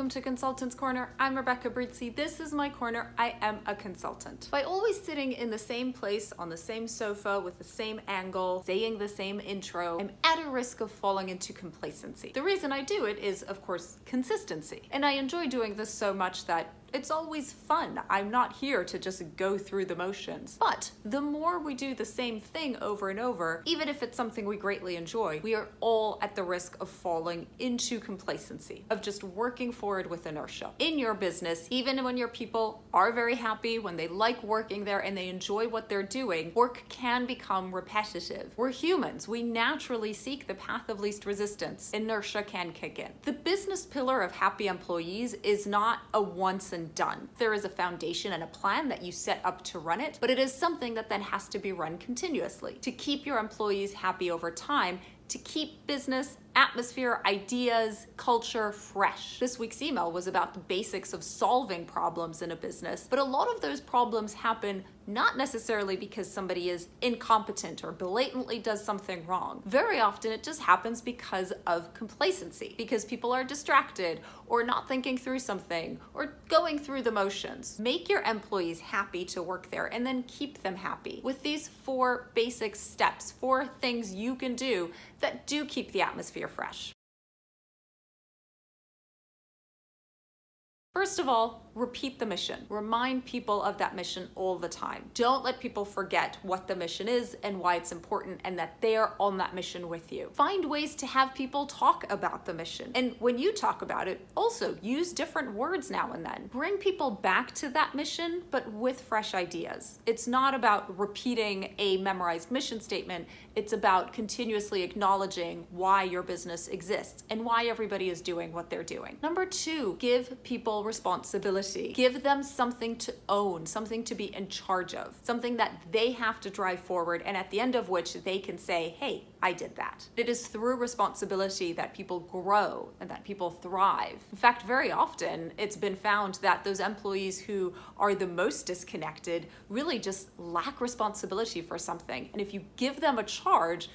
welcome to Consultant's Corner. I'm Rebecca Brizi. This is my corner. I am a consultant. By always sitting in the same place, on the same sofa, with the same angle, saying the same intro, I'm at a risk of falling into complacency. The reason I do it is, of course, consistency. And I enjoy doing this so much that it's always fun. I'm not here to just go through the motions. But the more we do the same thing over and over, even if it's something we greatly enjoy, we are all at the risk of falling into complacency, of just working forward with inertia. In your business, even when your people are very happy, when they like working there and they enjoy what they're doing, work can become repetitive. We're humans. We naturally seek the path of least resistance. Inertia can kick in. The business pillar of happy employees is not a once and done. There is a foundation and a plan that you set up to run it, but it is something that then has to be run continuously to keep your employees happy over time, to keep business, atmosphere, ideas, culture fresh. This week's email was about the basics of solving problems in a business, but a lot of those problems happen not necessarily because somebody is incompetent or blatantly does something wrong. Very often it just happens because of complacency, because people are distracted or not thinking through something or going through the motions. Make your employees happy to work there and then keep them happy with these 4 basic steps, 4 things you can do that do keep the atmosphere fresh. First of all, repeat the mission. Remind people of that mission all the time. Don't let people forget what the mission is and why it's important and that they're on that mission with you. Find ways to have people talk about the mission. And when you talk about it, also use different words now and then. Bring people back to that mission, but with fresh ideas. It's not about repeating a memorized mission statement. It's about continuously acknowledging why your business exists and why everybody is doing what they're doing. Number 2, give people responsibility. Give them something to own, something to be in charge of, something that they have to drive forward and at the end of which they can say, hey, I did that. It is through responsibility that people grow and that people thrive. In fact, very often it's been found that those employees who are the most disconnected really just lack responsibility for something. And if you give them a charge,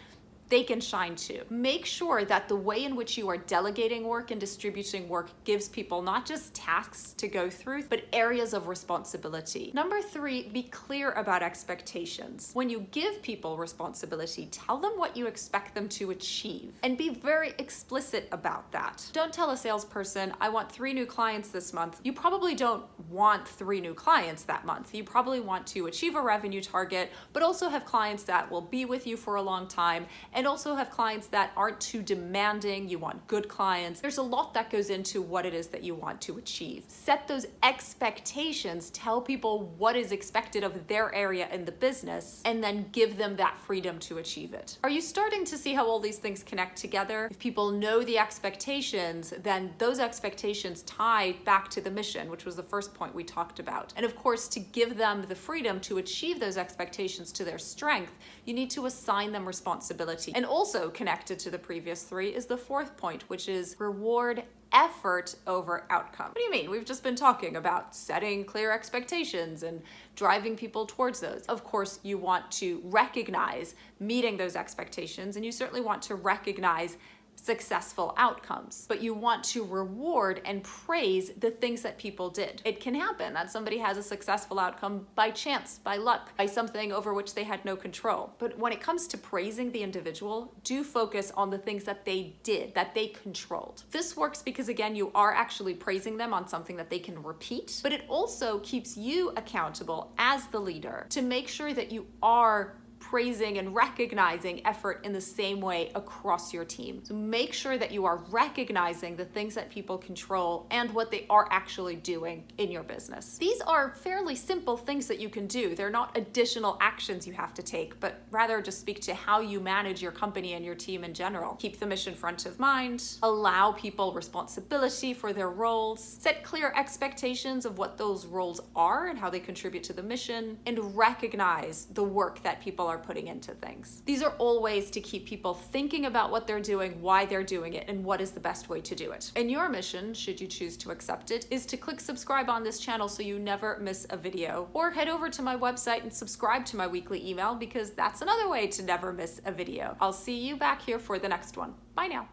they can shine too. Make sure that the way in which you are delegating work and distributing work gives people not just tasks to go through, but areas of responsibility. Number 3, be clear about expectations. When you give people responsibility, tell them what you expect them to achieve and be very explicit about that. Don't tell a salesperson, I want 3 new clients this month. You probably don't want 3 new clients that month. You probably want to achieve a revenue target, but also have clients that will be with you for a long time and also have clients that aren't too demanding. You want good clients. There's a lot that goes into what it is that you want to achieve. Set those expectations, tell people what is expected of their area in the business, and then give them that freedom to achieve it. Are you starting to see how all these things connect together? If people know the expectations, then those expectations tie back to the mission, which was the first point we talked about. And of course, to give them the freedom to achieve those expectations to their strength, you need to assign them responsibility. And also connected to the previous 3 is the 4th point, which is reward effort over outcome. What do you mean? We've just been talking about setting clear expectations and driving people towards those. Of course, you want to recognize meeting those expectations, and you certainly want to recognize successful outcomes, but you want to reward and praise the things that people did. It can happen that somebody has a successful outcome by chance, by luck, by something over which they had no control. But when it comes to praising the individual, do focus on the things that they did, that they controlled. This works because, again, you are actually praising them on something that they can repeat, but it also keeps you accountable as the leader to make sure that you are praising and recognizing effort in the same way across your team. So make sure that you are recognizing the things that people control and what they are actually doing in your business. These are fairly simple things that you can do. They're not additional actions you have to take, but rather just speak to how you manage your company and your team in general. Keep the mission front of mind, allow people responsibility for their roles, set clear expectations of what those roles are and how they contribute to the mission, and recognize the work that people are putting into things. These are all ways to keep people thinking about what they're doing, why they're doing it, and what is the best way to do it. And your mission, should you choose to accept it, is to click subscribe on this channel so you never miss a video, or head over to my website and subscribe to my weekly email because that's another way to never miss a video. I'll see you back here for the next one. Bye now.